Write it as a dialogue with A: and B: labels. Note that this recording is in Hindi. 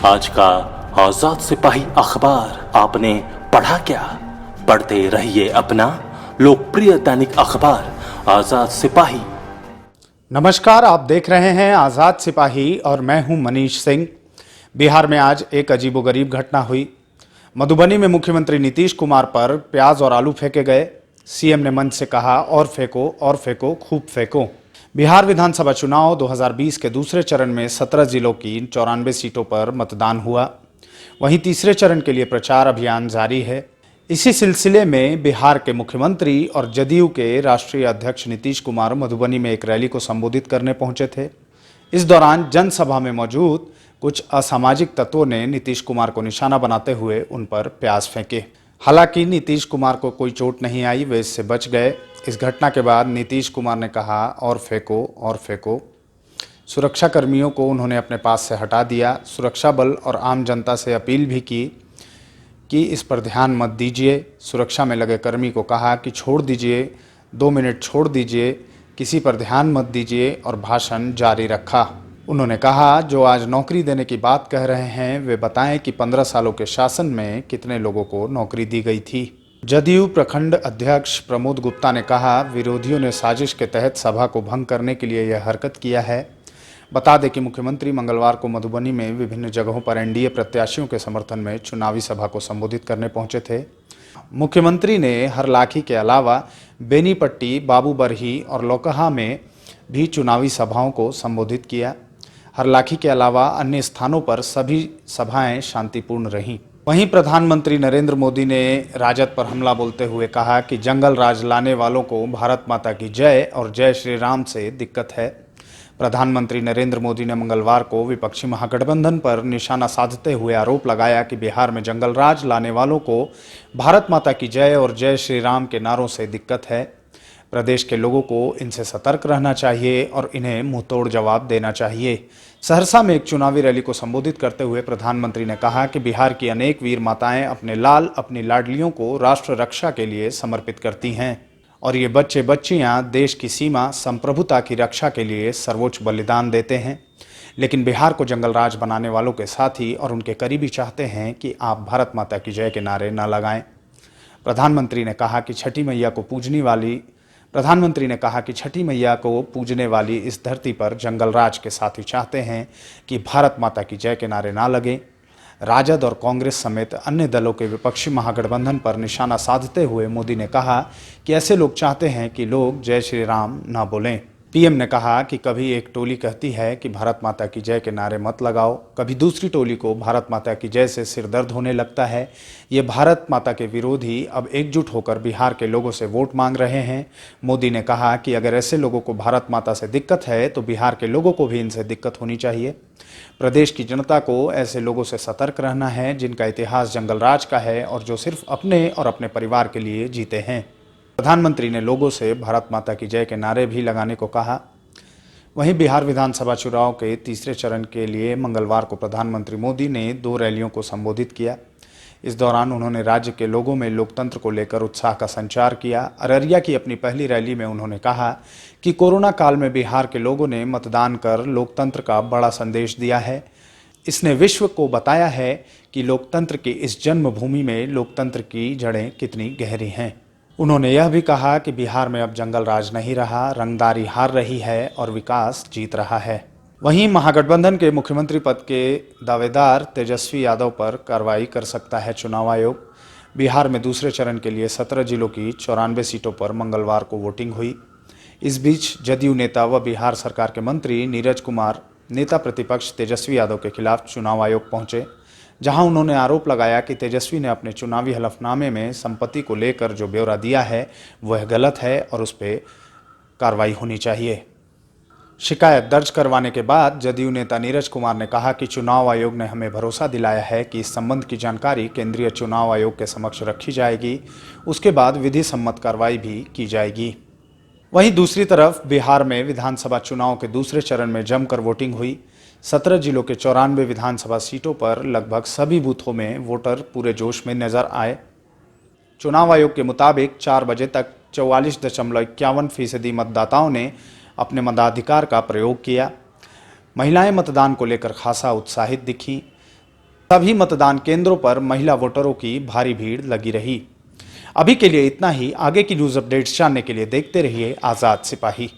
A: आज का आजाद सिपाही अखबार आपने पढ़ा क्या? पढ़ते रहिए अपना लोकप्रिय दैनिक अखबार आजाद सिपाही।
B: नमस्कार, आप देख रहे हैं आज़ाद सिपाही और मैं हूं मनीष सिंह। बिहार में आज एक अजीबोगरीब घटना हुई। मधुबनी में मुख्यमंत्री नीतीश कुमार पर प्याज और आलू फेंके गए। सीएम ने मंच से कहा, और फेंको, खूब फेंको। बिहार विधानसभा चुनाव 2020 के दूसरे चरण में 17 जिलों की 94 सीटों पर मतदान हुआ। वहीं तीसरे चरण के लिए प्रचार अभियान जारी है। इसी सिलसिले में बिहार के मुख्यमंत्री और जदयू के राष्ट्रीय अध्यक्ष नीतीश कुमार मधुबनी में एक रैली को संबोधित करने पहुंचे थे। इस दौरान जनसभा में मौजूद कुछ असामाजिक तत्वों ने नीतीश कुमार को निशाना बनाते हुए उन पर प्याज फेंके। हालांकि नीतीश कुमार को कोई चोट नहीं आई, वे इससे बच गए। इस घटना के बाद नीतीश कुमार ने कहा, और फेंको। सुरक्षा कर्मियों को उन्होंने अपने पास से हटा दिया। सुरक्षा बल और आम जनता से अपील भी की कि इस पर ध्यान मत दीजिए। सुरक्षा में लगे कर्मी को कहा कि छोड़ दीजिए, 2 मिनट छोड़ दीजिए, किसी पर ध्यान मत दीजिए, और भाषण जारी रखा। उन्होंने कहा, जो आज नौकरी देने की बात कह रहे हैं वे बताएं कि 15 सालों के शासन में कितने लोगों को नौकरी दी गई थी। जदयू प्रखंड अध्यक्ष प्रमोद गुप्ता ने कहा, विरोधियों ने साजिश के तहत सभा को भंग करने के लिए यह हरकत किया है। बता दें कि मुख्यमंत्री मंगलवार को मधुबनी में विभिन्न जगहों पर एनडीए प्रत्याशियों के समर्थन में चुनावी सभा को संबोधित करने पहुंचे थे। मुख्यमंत्री ने हरलाखी के अलावा बेनीपट्टी, बाबूबरही और लोकहा में भी चुनावी सभाओं को संबोधित किया। हरलाखी के अलावा अन्य स्थानों पर सभी सभाएं शांतिपूर्ण रहीं। वहीं प्रधानमंत्री नरेंद्र मोदी ने राजद पर हमला बोलते हुए कहा कि जंगल राज लाने वालों को भारत माता की जय और जय श्री राम से दिक्कत है। प्रधानमंत्री नरेंद्र मोदी ने मंगलवार को विपक्षी महागठबंधन पर निशाना साधते हुए आरोप लगाया कि बिहार में जंगल राज लाने वालों को भारत माता की जय और जय श्री राम के नारों से दिक्कत है। प्रदेश के लोगों को इनसे सतर्क रहना चाहिए और इन्हें मुंहतोड़ जवाब देना चाहिए। सहरसा में एक चुनावी रैली को संबोधित करते हुए प्रधानमंत्री ने कहा कि बिहार की अनेक वीर माताएं अपने लाल, अपनी लाडलियों को राष्ट्र रक्षा के लिए समर्पित करती हैं और ये बच्चे बच्चियां देश की सीमा, संप्रभुता की रक्षा के लिए सर्वोच्च बलिदान देते हैं। लेकिन बिहार को जंगल राज बनाने वालों के साथी और उनके करीबी चाहते हैं कि आप भारत माता की जय के नारे न लगाएं। प्रधानमंत्री ने कहा कि छठी मैया को पूजने वाली इस धरती पर जंगल राज के साथी चाहते हैं कि भारत माता की जय के नारे ना लगें। राजद और कांग्रेस समेत अन्य दलों के विपक्षी महागठबंधन पर निशाना साधते हुए मोदी ने कहा कि ऐसे लोग चाहते हैं कि लोग जय श्री राम ना बोलें। पीएम ने कहा कि कभी एक टोली कहती है कि भारत माता की जय के नारे मत लगाओ, कभी दूसरी टोली को भारत माता की जय से सिर दर्द होने लगता है। ये भारत माता के विरोधी अब एकजुट होकर बिहार के लोगों से वोट मांग रहे हैं। मोदी ने कहा कि अगर ऐसे लोगों को भारत माता से दिक्कत है तो बिहार के लोगों को भी इनसे दिक्कत होनी चाहिए। प्रदेश की जनता को ऐसे लोगों से सतर्क रहना है जिनका इतिहास जंगल राज का है और जो सिर्फ अपने और अपने परिवार के लिए जीते हैं। प्रधानमंत्री ने लोगों से भारत माता की जय के नारे भी लगाने को कहा। वहीं बिहार विधानसभा चुनाव के तीसरे चरण के लिए मंगलवार को प्रधानमंत्री मोदी ने 2 रैलियों को संबोधित किया। इस दौरान उन्होंने राज्य के लोगों में लोकतंत्र को लेकर उत्साह का संचार किया। अररिया की अपनी पहली रैली में उन्होंने कहा कि कोरोना काल में बिहार के लोगों ने मतदान कर लोकतंत्र का बड़ा संदेश दिया है। इसने विश्व को बताया है कि लोकतंत्र की इस जन्मभूमि में लोकतंत्र की जड़ें कितनी गहरी हैं। उन्होंने यह भी कहा कि बिहार में अब जंगल राज नहीं रहा, रंगदारी हार रही है और विकास जीत रहा है। वहीं महागठबंधन के मुख्यमंत्री पद के दावेदार तेजस्वी यादव पर कार्रवाई कर सकता है चुनाव आयोग। बिहार में दूसरे चरण के लिए 17 जिलों की 94 सीटों पर मंगलवार को वोटिंग हुई। इस बीच जदयू नेता व बिहार सरकार के मंत्री नीरज कुमार नेता प्रतिपक्ष तेजस्वी यादव के खिलाफ चुनाव आयोग पहुंचे, जहां उन्होंने आरोप लगाया कि तेजस्वी ने अपने चुनावी हलफनामे में संपत्ति को लेकर जो ब्यौरा दिया है वह गलत है और उस पर कार्रवाई होनी चाहिए। शिकायत दर्ज करवाने के बाद जदयू नेता नीरज कुमार ने कहा कि चुनाव आयोग ने हमें भरोसा दिलाया है कि इस संबंध की जानकारी केंद्रीय चुनाव आयोग के समक्ष रखी जाएगी, उसके बाद विधि सम्मत कार्रवाई भी की जाएगी। वहीं दूसरी तरफ बिहार में विधानसभा चुनाव के दूसरे चरण में जमकर वोटिंग हुई। 17 जिलों के 94 विधानसभा सीटों पर लगभग सभी बूथों में वोटर पूरे जोश में नजर आए। चुनाव आयोग के मुताबिक 4 बजे तक 44.51% मतदाताओं ने अपने मताधिकार का प्रयोग किया। महिलाएं मतदान को लेकर खासा उत्साहित दिखीं। सभी मतदान केंद्रों पर महिला वोटरों की भारी भीड़ लगी रही। अभी के लिए इतना ही। आगे की न्यूज अपडेट्स जानने के लिए देखते रहिए आजाद सिपाही।